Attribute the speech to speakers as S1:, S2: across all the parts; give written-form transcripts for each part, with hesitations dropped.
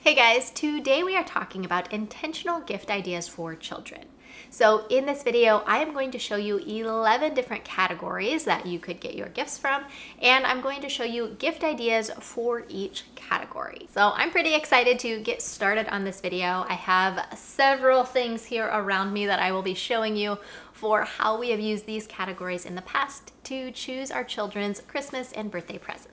S1: Hey guys, today we are talking about intentional gift ideas for children. So in this video, I am going to show you 11 different categories that you could get your gifts from, and I'm going to show you gift ideas for each category. So I'm pretty excited to get started on this video. I have several things here around me that I will be showing you for how we have used these categories in the past to choose our children's Christmas and birthday presents.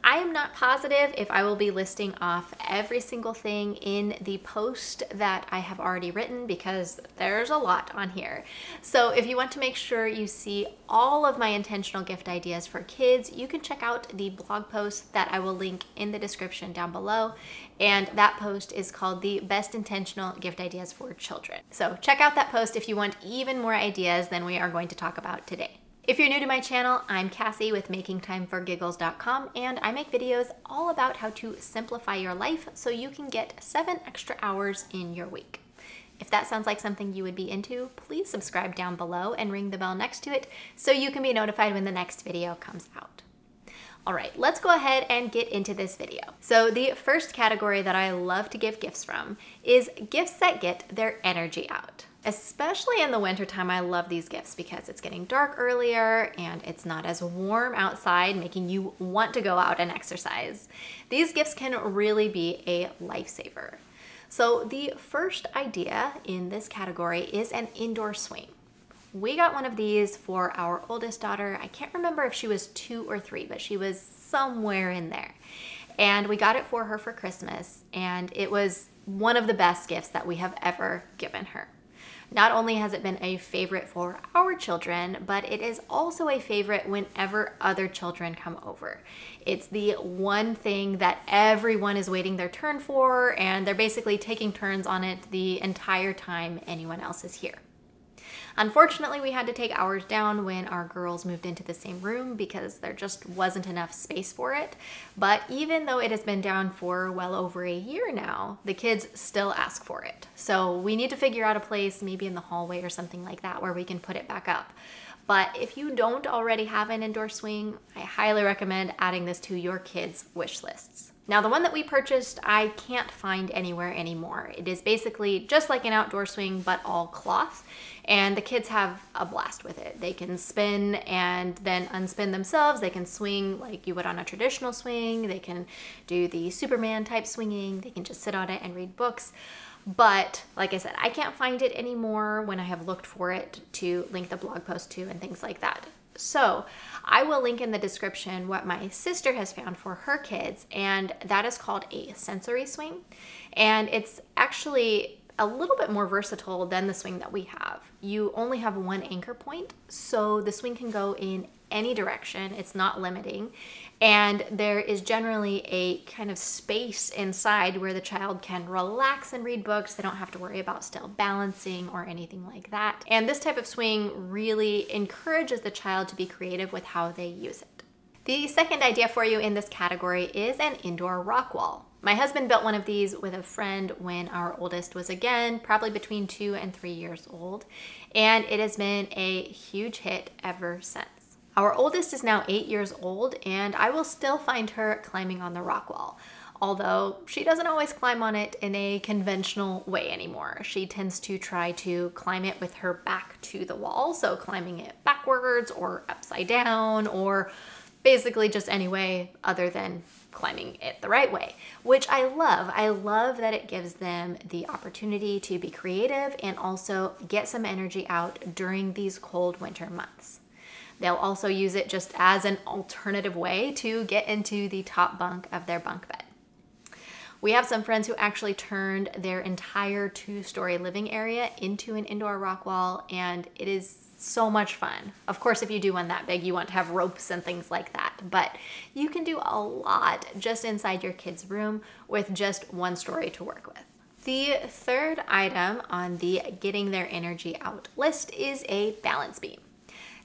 S1: I am not positive if I will be listing off every single thing in the post that I have already written because there's a lot on here. So if you want to make sure you see all of my intentional gift ideas for kids, you can check out the blog post that I will link in the description down below. And that post is called the Best Intentional Gift Ideas for Children. So check out that post if you want even more ideas than we are going to talk about today. If you're new to my channel, I'm Cassie with MakingTimeForGiggles.com, and I make videos all about how to simplify your life so you can get 7 extra hours in your week. If that sounds like something you would be into, please subscribe down below and ring the bell next to it so you can be notified when the next video comes out. All right, let's go ahead and get into this video. So the first category that I love to give gifts from is gifts that get their energy out. Especially in the wintertime, I love these gifts because it's getting dark earlier and it's not as warm outside, making you want to go out and exercise. These gifts can really be a lifesaver. So the first idea in this category is an indoor swing. We got one of these for our oldest daughter. I can't remember if she was 2 or 3, but she was somewhere in there. And we got it for her for Christmas, and it was one of the best gifts that we have ever given her. Not only has it been a favorite for our children, but it is also a favorite whenever other children come over. It's the one thing that everyone is waiting their turn for, and they're basically taking turns on it the entire time anyone else is here. Unfortunately, we had to take ours down when our girls moved into the same room because there just wasn't enough space for it. But even though it has been down for well over a year now, the kids still ask for it. So we need to figure out a place, maybe in the hallway or something like that, where we can put it back up. But if you don't already have an indoor swing, I highly recommend adding this to your kids' wish lists. Now, the one that we purchased, I can't find anywhere anymore. It is basically just like an outdoor swing, but all cloth, and the kids have a blast with it. They can spin and then unspin themselves. They can swing like you would on a traditional swing. They can do the Superman type swinging. They can just sit on it and read books. But like I said, I can't find it anymore when I have looked for it to link the blog post to and things like that. So I will link in the description what my sister has found for her kids, and that is called a sensory swing. And it's actually a little bit more versatile than the swing that we have. You only have one anchor point, so the swing can go in any direction. It's not limiting. And there is generally a kind of space inside where the child can relax and read books. They don't have to worry about still balancing or anything like that. And this type of swing really encourages the child to be creative with how they use it. The second idea for you in this category is an indoor rock wall. My husband built one of these with a friend when our oldest was, again, probably between 2 and 3 years old. And it has been a huge hit ever since. Our oldest is now 8 years old, and I will still find her climbing on the rock wall, although she doesn't always climb on it in a conventional way anymore. She tends to try to climb it with her back to the wall, so climbing it backwards or upside down, or basically just any way other than climbing it the right way, which I love. I love that it gives them the opportunity to be creative and also get some energy out during these cold winter months. They'll also use it just as an alternative way to get into the top bunk of their bunk bed. We have some friends who actually turned their entire 2-story living area into an indoor rock wall, and it is so much fun. Of course, if you do one that big, you want to have ropes and things like that, but you can do a lot just inside your kid's room with just 1 story to work with. The third item on the getting their energy out list is a balance beam.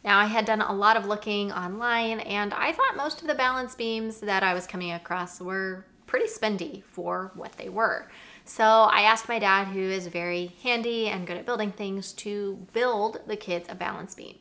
S1: Now, I had done a lot of looking online, and I thought most of the balance beams that I was coming across were pretty spendy for what they were. So I asked my dad, who is very handy and good at building things, to build the kids a balance beam.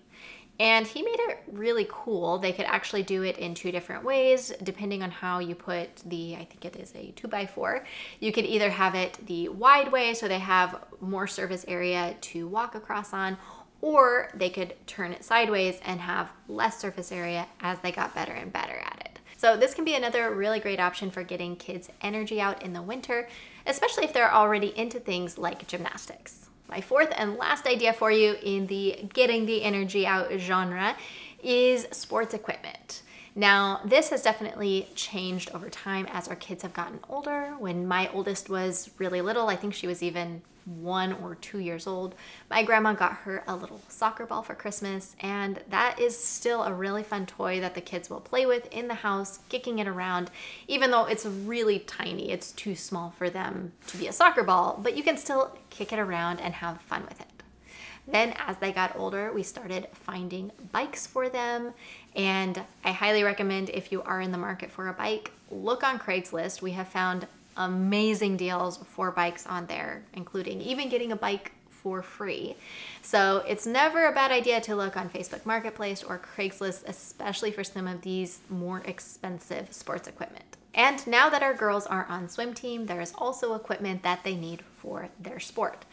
S1: And he made it really cool. They could actually do it in 2 different ways, depending on how you put I think it is a 2x4. You could either have it the wide way, so they have more surface area to walk across on, or they could turn it sideways and have less surface area as they got better and better at it. So this can be another really great option for getting kids' energy out in the winter, especially if they're already into things like gymnastics. My 4th and last idea for you in the getting the energy out genre is sports equipment. Now, this has definitely changed over time as our kids have gotten older. When my oldest was really little, I think she was even 1 or 2 years old, my grandma got her a little soccer ball for Christmas, and that is still a really fun toy that the kids will play with in the house, kicking it around, even though it's really tiny. It's too small for them to be a soccer ball, but you can still kick it around and have fun with it. Then as they got older, we started finding bikes for them, and I highly recommend, if you are in the market for a bike, look on Craigslist. We have found amazing deals for bikes on there, including even getting a bike for free. So it's never a bad idea to look on Facebook Marketplace or Craigslist, especially for some of these more expensive sports equipment. And now that our girls are on swim team, there is also equipment that they need for their sport.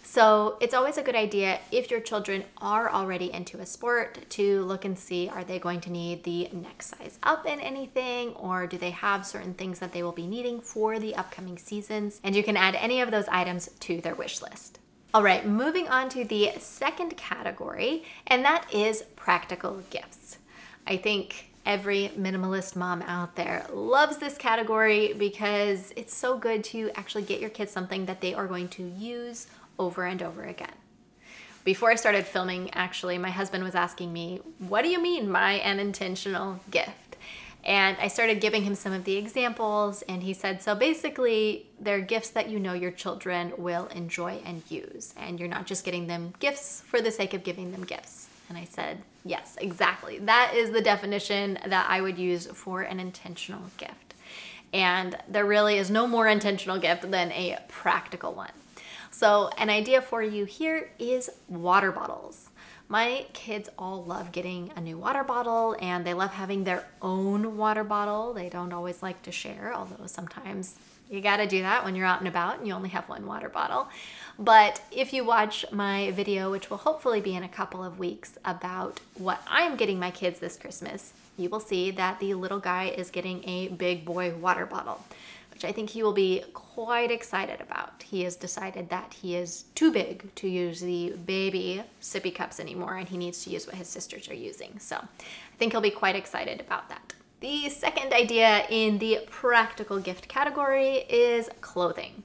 S1: So it's always a good idea, if your children are already into a sport, to look and see, are they going to need the next size up in anything, or do they have certain things that they will be needing for the upcoming seasons? And you can add any of those items to their wish list. All right, moving on to the second category, and that is practical gifts. I think every minimalist mom out there loves this category because it's so good to actually get your kids something that they are going to use over and over again. Before I started filming, actually, my husband was asking me, what do you mean by an intentional gift? And I started giving him some of the examples, and he said, so basically, they're gifts that you know your children will enjoy and use, and you're not just getting them gifts for the sake of giving them gifts. And I said, yes, exactly. That is the definition that I would use for an intentional gift. And there really is no more intentional gift than a practical one. So an idea for you here is water bottles. My kids all love getting a new water bottle, and they love having their own water bottle. They don't always like to share, although sometimes you gotta do that when you're out and about and you only have one water bottle. But if you watch my video, which will hopefully be in a couple of weeks, about what I'm getting my kids this Christmas, you will see that the little guy is getting a big boy water bottle, which I think he will be quite excited about. He has decided that he is too big to use the baby sippy cups anymore, and he needs to use what his sisters are using. So I think he'll be quite excited about that. The second idea in the practical gift category is clothing.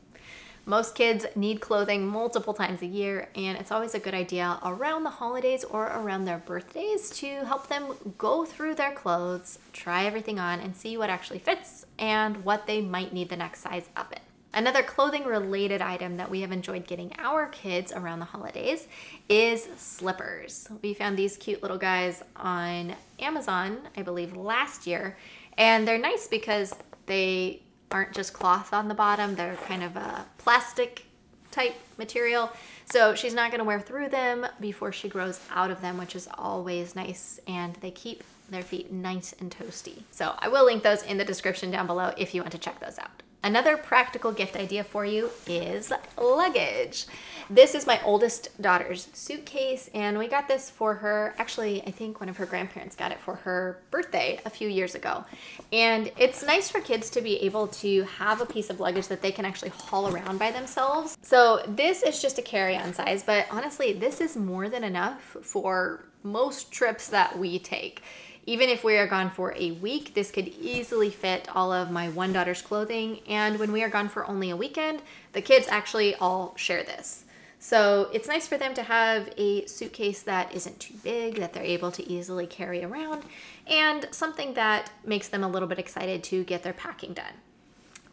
S1: Most kids need clothing multiple times a year, and it's always a good idea around the holidays or around their birthdays to help them go through their clothes, try everything on, and see what actually fits and what they might need the next size up in. Another clothing related item that we have enjoyed getting our kids around the holidays is slippers. We found these cute little guys on Amazon, I believe last year, and they're nice because they aren't just cloth on the bottom. They're kind of a plastic type material. So she's not going to wear through them before she grows out of them, which is always nice. And they keep their feet nice and toasty. So I will link those in the description down below if you want to check those out. Another practical gift idea for you is luggage. This is my oldest daughter's suitcase, and we got this for her. Actually, I think one of her grandparents got it for her birthday a few years ago. And it's nice for kids to be able to have a piece of luggage that they can actually haul around by themselves. So this is just a carry-on size, but honestly, this is more than enough for most trips that we take. Even if we are gone for a week, this could easily fit all of my one daughter's clothing. And when we are gone for only a weekend, the kids actually all share this. So it's nice for them to have a suitcase that isn't too big, that they're able to easily carry around, and something that makes them a little bit excited to get their packing done.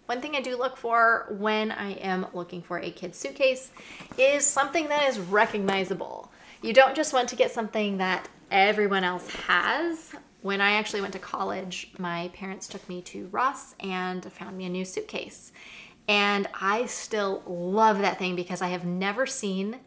S1: One thing I do look for when I am looking for a kid's suitcase is something that is recognizable. You don't just want to get something that everyone else has. When I actually went to college, my parents took me to Ross and found me a new suitcase. And I still love that thing because I have never seen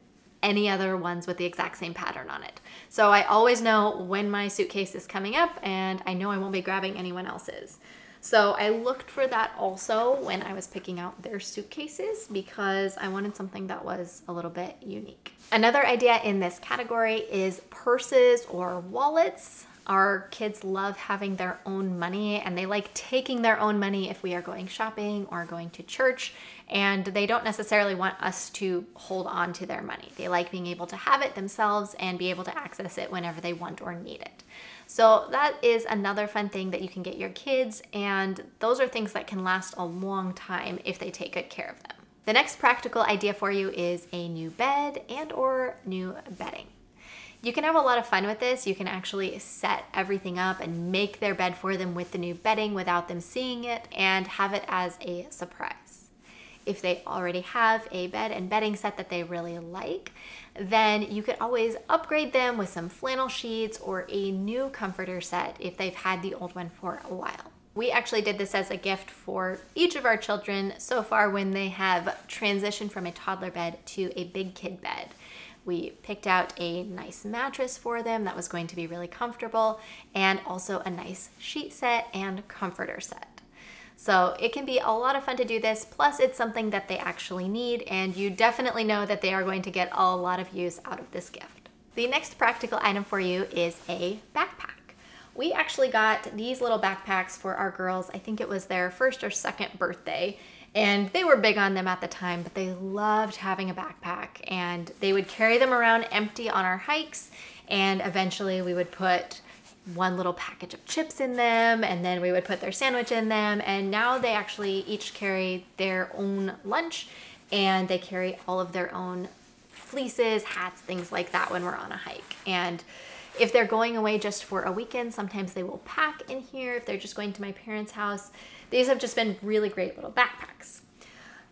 S1: any other ones with the exact same pattern on it. So I always know when my suitcase is coming up, and I know I won't be grabbing anyone else's. So I looked for that also when I was picking out their suitcases because I wanted something that was a little bit unique. Another idea in this category is purses or wallets. Our kids love having their own money, and they like taking their own money if we are going shopping or going to church, and they don't necessarily want us to hold on to their money. They like being able to have it themselves and be able to access it whenever they want or need it. So that is another fun thing that you can get your kids, and those are things that can last a long time if they take good care of them. The next practical idea for you is a new bed and or new bedding. You can have a lot of fun with this. You can actually set everything up and make their bed for them with the new bedding without them seeing it and have it as a surprise. If they already have a bed and bedding set that they really like, then you could always upgrade them with some flannel sheets or a new comforter set if they've had the old one for a while. We actually did this as a gift for each of our children so far when they have transitioned from a toddler bed to a big kid bed. We picked out a nice mattress for them that was going to be really comfortable, and also a nice sheet set and comforter set. So it can be a lot of fun to do this, plus it's something that they actually need, and you definitely know that they are going to get a lot of use out of this gift. The next practical item for you is a backpack. We actually got these little backpacks for our girls. I think it was their first or second birthday, and they were big on them at the time, but they loved having a backpack, and they would carry them around empty on our hikes, and eventually we would put one little package of chips in them, and then we would put their sandwich in them, and now they actually each carry their own lunch, and they carry all of their own fleeces, hats, things like that when we're on a hike. And if they're going away just for a weekend, sometimes they will pack in here. If they're just going to my parents' house, these have just been really great little backpacks.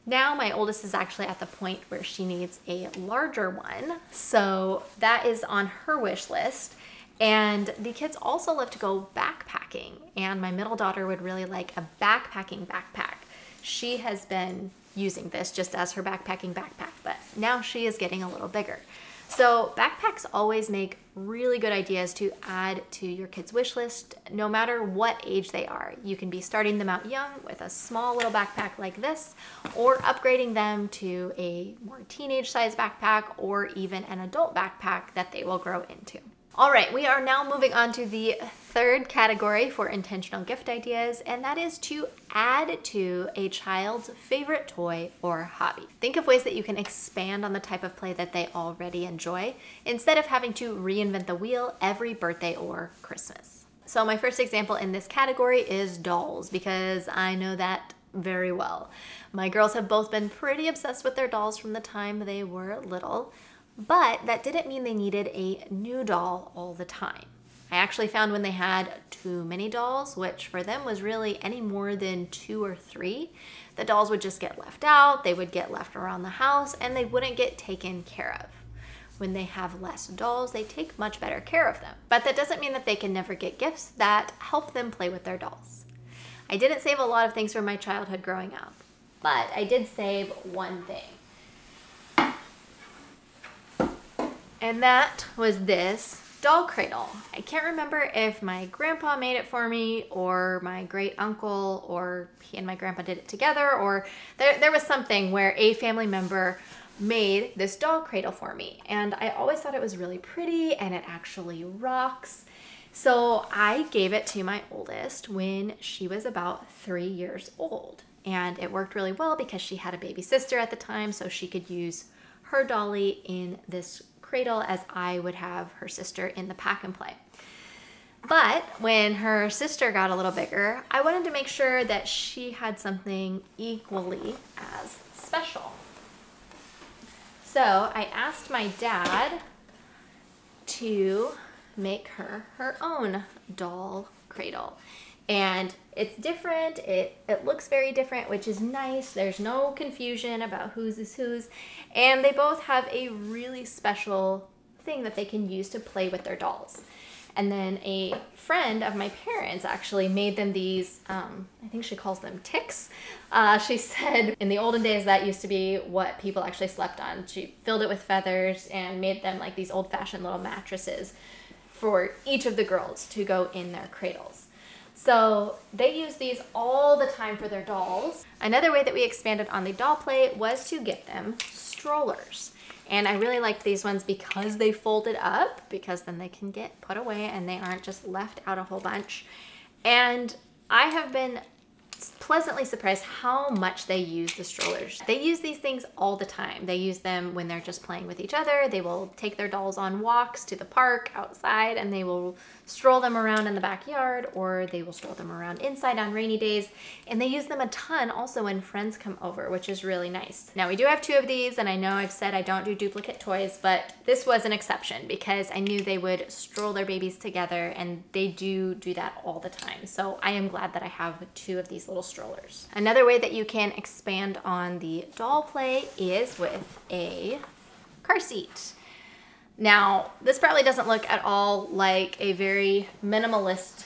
S1: Now my oldest is actually at the point where she needs a larger one, so that is on her wish list. And the kids also love to go backpacking, and my middle daughter would really like a backpacking backpack. She has been using this just as her backpacking backpack, but now she is getting a little bigger. So backpacks always make really good ideas to add to your kids' wish list, no matter what age they are. You can be starting them out young with a small little backpack like this, or upgrading them to a more teenage size backpack, or even an adult backpack that they will grow into. All right, we are now moving on to the third category for intentional gift ideas, and that is to add to a child's favorite toy or hobby. Think of ways that you can expand on the type of play that they already enjoy, instead of having to reinvent the wheel every birthday or Christmas. So my first example in this category is dolls, because I know that very well. My girls have both been pretty obsessed with their dolls from the time they were little. But that didn't mean they needed a new doll all the time. I actually found when they had too many dolls, which for them was really any more than 2 or 3, the dolls would just get left out, they would get left around the house, and they wouldn't get taken care of. When they have less dolls, they take much better care of them. But that doesn't mean that they can never get gifts that help them play with their dolls. I didn't save a lot of things from my childhood growing up, but I did save one thing. And that was this doll cradle. I can't remember if my grandpa made it for me, or my great uncle, or he and my grandpa did it together, or there was something where a family member made this doll cradle for me. And I always thought it was really pretty, and it actually rocks. So I gave it to my oldest when she was about 3 years old. And it worked really well because she had a baby sister at the time, so she could use her dolly in this cradle as I would have her sister in the pack and play. But when her sister got a little bigger, I wanted to make sure that she had something equally as special. So I asked my dad to make her her own doll cradle. And it's different, it looks very different, which is nice. There's no confusion about whose is whose. And they both have a really special thing that they can use to play with their dolls. And then a friend of my parents actually made them these, I think she calls them ticks. She said in the olden days that used to be what people actually slept on. She filled it with feathers and made them like these old-fashioned little mattresses for each of the girls to go in their cradles. So they use these all the time for their dolls. Another way that we expanded on the doll play was to get them strollers. And I really like these ones because they folded up, because then they can get put away and they aren't just left out a whole bunch. And I have been pleasantly surprised how much they use the strollers. They use these things all the time. They use them when they're just playing with each other. They will take their dolls on walks to the park outside and they will stroll them around in the backyard, or they will stroll them around inside on rainy days. And they use them a ton also when friends come over, which is really nice. Now we do have 2 of these, and I know I've said I don't do duplicate toys, but this was an exception because I knew they would stroll their babies together, and they do that all the time. So I am glad that I have 2 of these little strollers. Another way that you can expand on the doll play is with a car seat. Now, this probably doesn't look at all like a very minimalist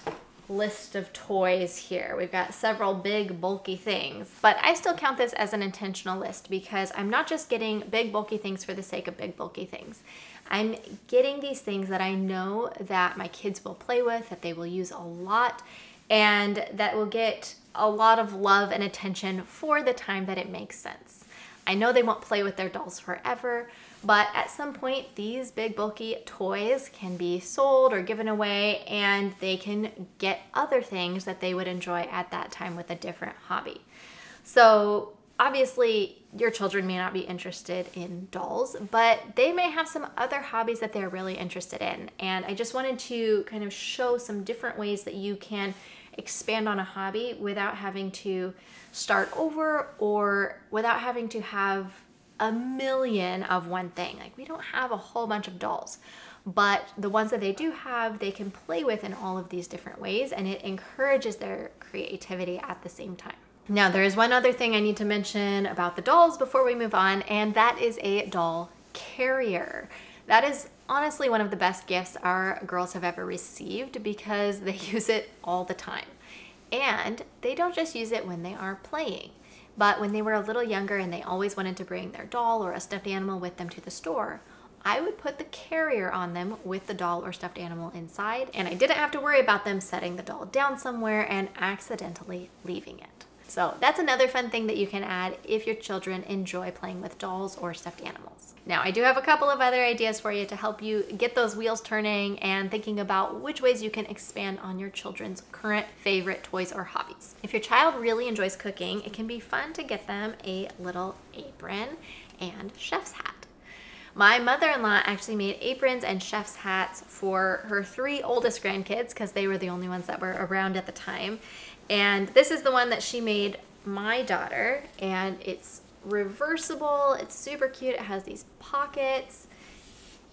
S1: list of toys here. We've got several big, bulky things, but I still count this as an intentional list because I'm not just getting big, bulky things for the sake of big, bulky things. I'm getting these things that I know that my kids will play with, that they will use a lot, and that will get a lot of love and attention for the time that it makes sense. I know they won't play with their dolls forever, but at some point these big bulky toys can be sold or given away, and they can get other things that they would enjoy at that time with a different hobby. So obviously your children may not be interested in dolls, but they may have some other hobbies that they're really interested in. And I just wanted to kind of show some different ways that you can expand on a hobby without having to start over or without having to have a million of one thing. Like, we don't have a whole bunch of dolls, but the ones that they do have, they can play with in all of these different ways, and it encourages their creativity at the same time. Now, there is one other thing I need to mention about the dolls before we move on, and that is a doll carrier. That is honestly one of the best gifts our girls have ever received because they use it all the time. And they don't just use it when they are playing, but when they were a little younger and they always wanted to bring their doll or a stuffed animal with them to the store, I would put the carrier on them with the doll or stuffed animal inside, and I didn't have to worry about them setting the doll down somewhere and accidentally leaving it. So that's another fun thing that you can add if your children enjoy playing with dolls or stuffed animals. Now, I do have a couple of other ideas for you to help you get those wheels turning and thinking about which ways you can expand on your children's current favorite toys or hobbies. If your child really enjoys cooking, it can be fun to get them a little apron and chef's hat. My mother-in-law actually made aprons and chef's hats for her 3 oldest grandkids because they were the only ones that were around at the time. And this is the one that she made my daughter, and it's reversible. It's super cute. It has these pockets.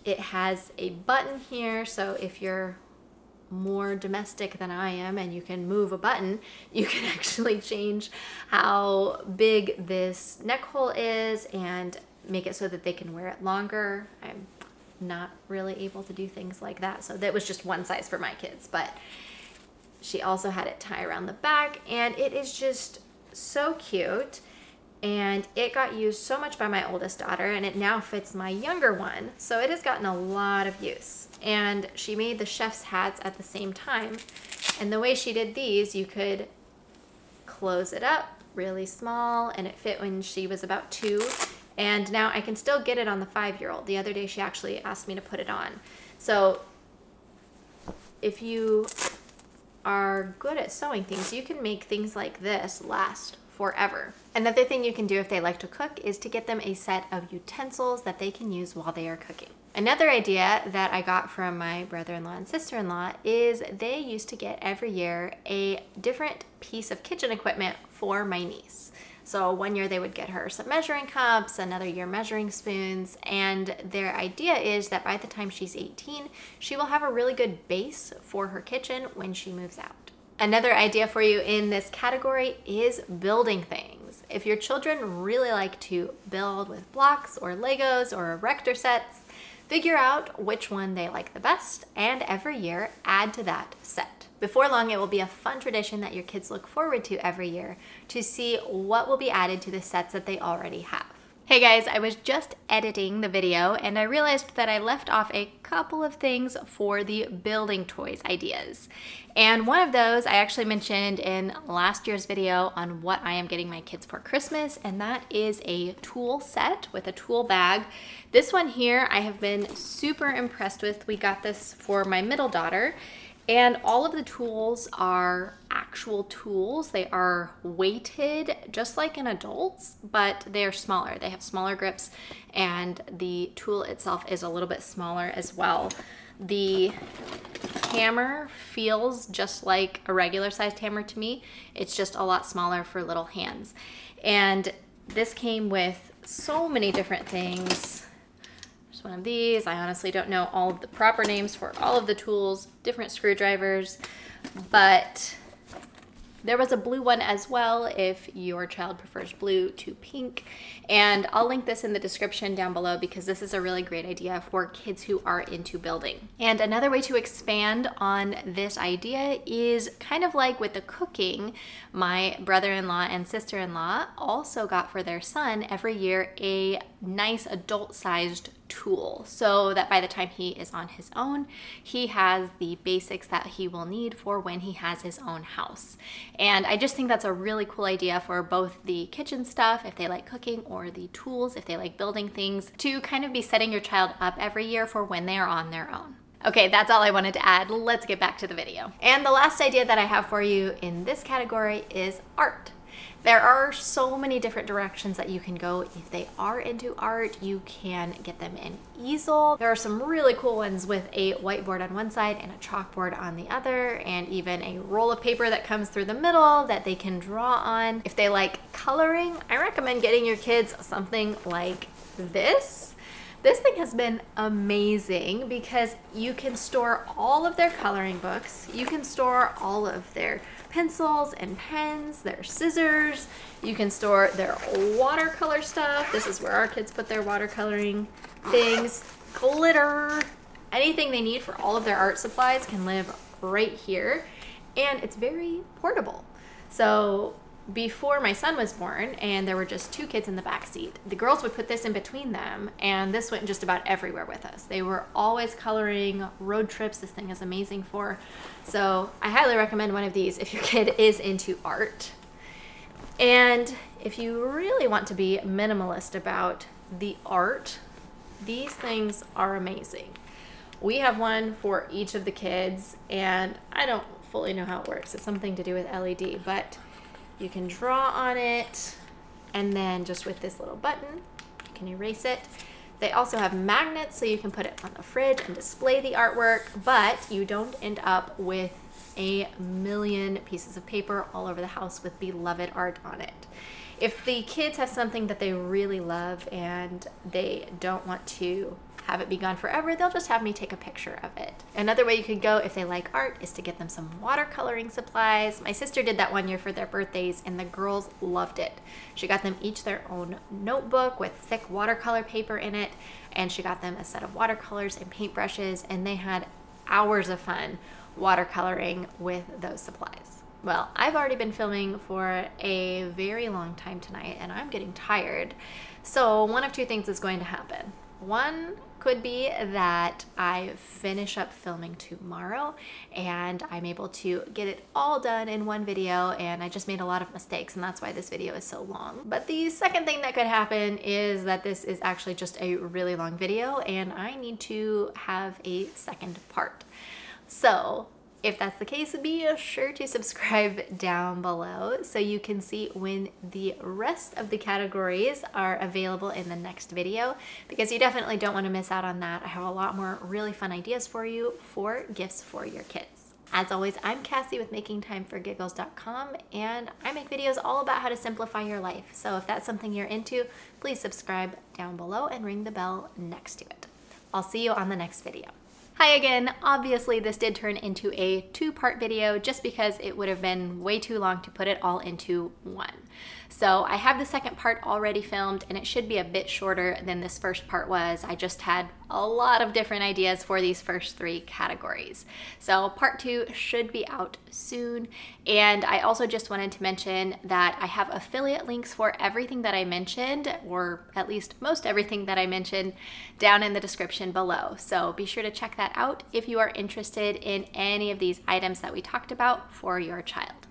S1: It has a button here, so if you're more domestic than I am and you can move a button, you can actually change how big this neck hole is and make it so that they can wear it longer. I'm not really able to do things like that, so that was just one size for my kids, but she also had it tie around the back, and it is just so cute. And it got used so much by my oldest daughter, and it now fits my younger one. So it has gotten a lot of use. And she made the chef's hats at the same time. And the way she did these, you could close it up really small, and it fit when she was about 2. And now I can still get it on the 5-year-old. The other day she actually asked me to put it on. So if you are good at sewing things, you can make things like this last forever. Another thing you can do if they like to cook is to get them a set of utensils that they can use while they are cooking. Another idea that I got from my brother-in-law and sister-in-law is they used to get every year a different piece of kitchen equipment for my niece. So one year they would get her some measuring cups, another year measuring spoons, and their idea is that by the time she's 18, she will have a really good base for her kitchen when she moves out. Another idea for you in this category is building things. If your children really like to build with blocks or Legos or erector sets, Figure out which one they like the best, and every year add to that set. Before long, it will be a fun tradition that your kids look forward to every year to see what will be added to the sets that they already have. Hey guys, I was just editing the video and I realized that I left off a couple of things for the building toys ideas. And one of those I actually mentioned in last year's video on what I am getting my kids for Christmas, and that is a tool set with a tool bag. This one here I have been super impressed with. We got this for my middle daughter. And all of the tools are actual tools. They are weighted just like in adults, but they're smaller. They have smaller grips and the tool itself is a little bit smaller as well. The hammer feels just like a regular sized hammer to me. It's just a lot smaller for little hands. And this came with so many different things. One of these. I honestly don't know all of the proper names for all of the tools, different screwdrivers, but there was a blue one as well if your child prefers blue to pink. And I'll link this in the description down below because this is a really great idea for kids who are into building. And another way to expand on this idea is kind of like with the cooking. My brother-in-law and sister-in-law also got for their son every year a nice adult-sized tool so that by the time he is on his own, he has the basics that he will need for when he has his own house. And I just think that's a really cool idea for both the kitchen stuff, if they like cooking, or the tools, if they like building things, to kind of be setting your child up every year for when they are on their own. Okay, that's all I wanted to add. Let's get back to the video. And the last idea that I have for you in this category is art. There are so many different directions that you can go. If they are into art, you can get them an easel. There are some really cool ones with a whiteboard on one side and a chalkboard on the other, and even a roll of paper that comes through the middle that they can draw on. If they like coloring, I recommend getting your kids something like this. This thing has been amazing because you can store all of their coloring books, you can store all of their pencils and pens, their scissors, you can store their watercolor stuff. This is where our kids put their watercoloring things, glitter, anything they need for all of their art supplies can live right here. And it's very portable. So before my son was born and there were just two kids in the back seat, the girls would put this in between them and this went just about everywhere with us. They were always coloring, road trips this thing is amazing for. So I highly recommend one of these if your kid is into art. And if you really want to be minimalist about the art, these things are amazing. We have one for each of the kids and I don't fully know how it works. It's something to do with LED, but you can draw on it, and then just with this little button, you can erase it. They also have magnets, so you can put it on the fridge and display the artwork, but you don't end up with a million pieces of paper all over the house with beloved art on it. If the kids have something that they really love and they don't want to have it be gone forever, they'll just have me take a picture of it. Another way you could go if they like art is to get them some watercoloring supplies. My sister did that one year for their birthdays and the girls loved it. She got them each their own notebook with thick watercolor paper in it, and she got them a set of watercolors and paintbrushes, and they had hours of fun watercoloring with those supplies. Well, I've already been filming for a very long time tonight and I'm getting tired. So one of two things is going to happen. One could be that I finish up filming tomorrow and I'm able to get it all done in one video, and I just made a lot of mistakes and that's why this video is so long. But the second thing that could happen is that this is actually just a really long video and I need to have a second part. So if that's the case, be sure to subscribe down below so you can see when the rest of the categories are available in the next video, because you definitely don't want to miss out on that. I have a lot more really fun ideas for you for gifts for your kids. As always, I'm Cassie with MakingTimeForGiggles.com, and I make videos all about how to simplify your life. So if that's something you're into, please subscribe down below and ring the bell next to it. I'll see you on the next video. Hi again. Obviously this did turn into a two-part video just because it would have been way too long to put it all into one. So I have the second part already filmed, and it should be a bit shorter than this first part was. I just had a lot of different ideas for these first 3 categories. So part 2 should be out soon. And I also just wanted to mention that I have affiliate links for everything that I mentioned, or at least most everything that I mentioned, down in the description below. So be sure to check that out if you are interested in any of these items that we talked about for your child.